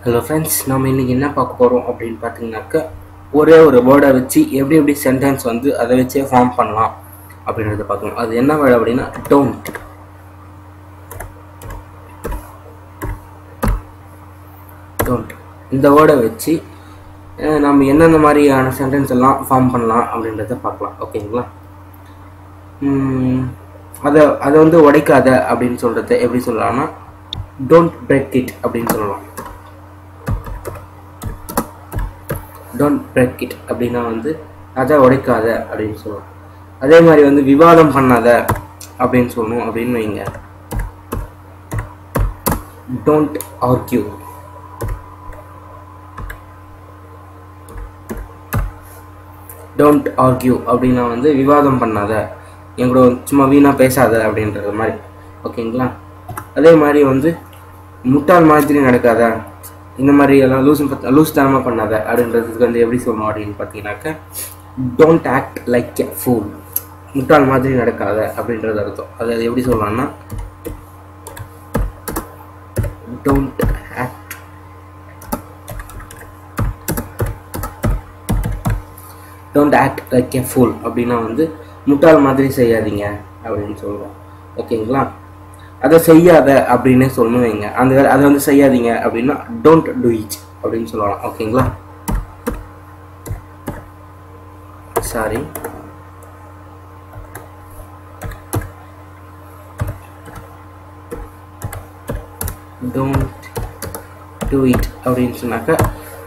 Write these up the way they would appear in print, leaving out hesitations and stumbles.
Hello friends, நம்ம இன்றைக்கி என்ன பார்க்க போகிறோம் அப்படின்னு பார்த்தீங்கன்னாக்கா, ஒரே ஒரு வேர்டை வச்சு எப்படி சென்டென்ஸ் வந்து அதை வச்சே ஃபார்ம் பண்ணலாம் அப்படின்றத பார்க்கணும். அது என்ன வேர்டு அப்படின்னா டோன்ட். இந்த வேர்டை வச்சு நம்ம என்னென்ன மாதிரியான சென்டென்ஸ் எல்லாம் ஃபார்ம் பண்ணலாம் அப்படின்றத பார்க்கலாம். ஓகேங்களா? அதை வந்து உடைக்காத அப்படின்னு சொல்கிறத எப்படி சொல்லலாம்னா டோன்ட் பிரேக் இட் அப்படின்னு சொல்லலாம். டோன்ட் பிரேக் இட் அப்படின்னா வந்து அதை உடைக்காத அப்படின்னு சொல்லலாம். அதே மாதிரி வந்து விவாதம் பண்ணாத அப்படின்னு சொல்லணும் அப்படின்னு வைங்க. Don't argue. டோன்ட் ஆர்கியூ அப்படின்னா வந்து விவாதம் பண்ணாத, எங்களோட சும்மா வீணாக பேசாத அப்படின்றது மாதிரி. ஓகேங்களா? அதே மாதிரி வந்து முட்டாள் மாதிரி நடக்காத, இந்த மாதிரி எல்லாம் லூஸ் தனமாக பண்ணாத அப்படின்றதுக்கு வந்து எப்படி சொல்லணும் அப்படின்னு பார்த்தீங்கன்னாக்கா don't act like a pool. முட்டாள் மாதிரி நடக்காத அப்படின்றது அர்த்தம். அது எப்படி சொல்லலாம்னா don't act like a pool அப்படின்னா வந்து முட்டாள் மாதிரி செய்யாதீங்க அப்படின்னு சொல்லுவோம். ஓகேங்களா? அதை செய்யாத அப்படின்னு சொல்லணும் வைங்க. அதை வந்து செய்யாதீங்க அப்படின்னா டோன்ட் டூ இட் அப்படின்னு சொல்லலாம். ஓகேங்களா? சாரி, டோன்ட் டூ இட் அப்படின்னு சொன்னாக்கா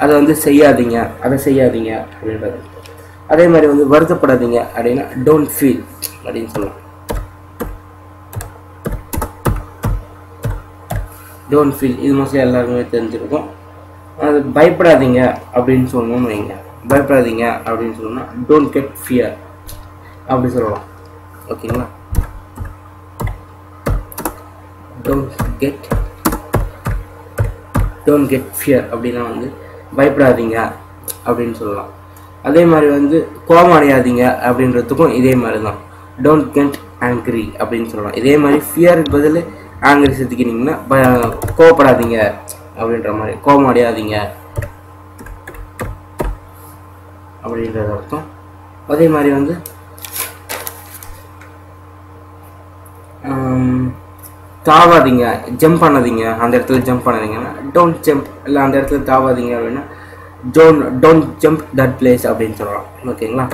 அதை வந்து செய்யாதீங்க, அதை செய்யாதீங்க அப்படின்றது. அதே மாதிரி வந்து வருத்தப்படாதீங்க அப்படின்னா டோன்ட் ஃபீல் அப்படின்னு சொல்லலாம். டோன்ட் ஃபீல் இது மோஸ்ட்லி எல்லாருக்குமே தெரிஞ்சிருக்கும். அது பயப்படாதீங்க அப்படின்னு சொல்லணும்னு வைங்க. பயப்படாதீங்க அப்படின்னு சொல்லணும்னா டோன்ட் கெட் ஃபியர் அப்படி சொல்லலாம். ஓகேங்களா? டோன்ட் கெட் ஃபியர் அப்படின்னா வந்து பயப்படாதீங்க அப்படின்னு சொல்லலாம். அதே மாதிரி வந்து கோபம் அடையாதீங்க அப்படின்றதுக்கும் இதே மாதிரி தான். டோன்ட் கெட் ஆங்க்ரி அப்படின்னு சொல்லலாம். இதே மாதிரி ஃபியருக்கு பதில் ஆங்கிரி சேர்த்துக்கிட்டிங்கன்னா கோவப்படாதீங்க அப்படின்ற மாதிரி, கோபம் அடையாதீங்க அப்படின்றது அர்த்தம். அதே மாதிரி வந்து தாவாதீங்க, ஜம்ப் பண்ணாதீங்க, அந்த இடத்துல ஜம்ப் பண்ணாதீங்கன்னா டோன்ட் ஜம்ப். இல்லை அந்த இடத்துல தாவாதீங்க அப்படின்னா டோன்ட் ஜம்ப் தட் பிளேஸ் அப்படின்னு சொல்லலாம். ஓகேங்களா?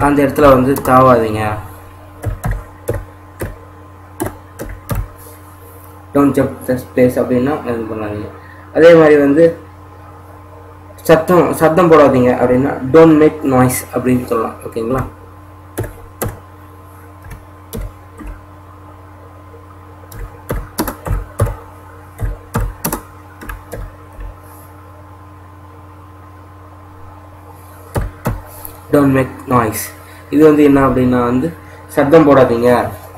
அந்த இடத்துல வந்து தாவாதீங்க, டோன்ட் ஜம்ப் தட் பிளேஸ் அப்படின்னா இது பண்ணாதீங்க. அதே மாதிரி வந்து சத்தம் போடாதீங்க அப்படின்னா டோன்ட் மேக் நாய்ஸ் அப்படின்னு சொல்லலாம். ஓகேங்களா? டோன்ட் மேக் நாய்ஸ் இது வந்து என்ன அப்படின்னா வந்து சத்தம் போடாதீங்க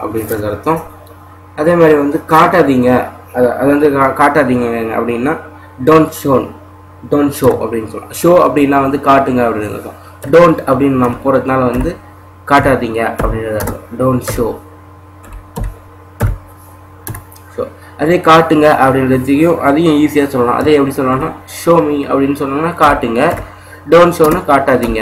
அப்படின்றது அர்த்தம். அதே மாதிரி வந்து காட்டாதீங்க, அது வந்து காட்டாதீங்க அப்படின்னா டோன்ட் ஷோ அப்படின்னு சொல்லலாம். ஷோ அப்படின்னா வந்து காட்டுங்க அப்படின்னு அர்த்தம். டோன்ட் அப்படின்னு நம்ம போகிறதுனால வந்து காட்டாதீங்க அப்படின்றது அர்த்தம். Don't show. அதே காட்டுங்க அப்படின்றதையும் அதையும் ஈஸியாக சொல்லலாம். அதே எப்படி சொல்லலாம்னா ஷோ மீ அப்படின்னு சொன்னோம்னா காட்டுங்க, டோன்ட் ஷோன்னா காட்டாதீங்க.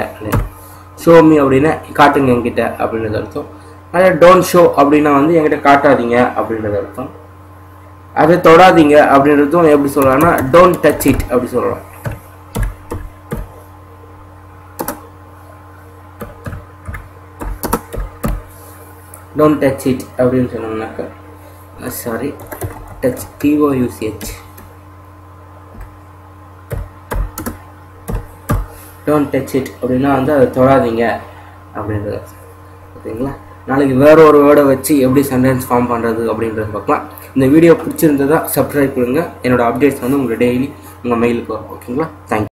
ஷோ மீ அப்படின்னா காட்டுங்க என்கிட்ட அப்படின்றது அர்த்தம். அதே டோன்ட் ஷோ அப்படின்னா வந்து என்கிட்ட காட்டாதீங்க அப்படின்றது அர்த்தம். அதை தொடாதீங்க அப்படின்றதும் எப்படி சொல்லலாம்னா டோன்ட் டச் இட் அப்படி சொல்லலாம். டோன்ட் டச் இட் அப்படின்னு சொன்னோம்னாக்கா sorry touch TOUCH. Don't touch it அப்படின்னா வந்து அதை தொடாதீங்க அப்படின்றது. ஓகேங்களா? நாளைக்கு வேறு ஒரு வேர்டை வச்சு எப்படி சென்டென்ஸ் ஃபார்ம் பண்ணுறது அப்படின்றத பார்க்கலாம். இந்த வீடியோ பிடிச்சிருந்ததா சப்ஸ்கிரைப் பண்ணுங்கள். என்னோடய அப்டேட்ஸ் வந்து உங்களுக்கு டெய்லி உங்கள் மெயிலுக்கு வரும். ஓகேங்களா? தேங்க்யூ.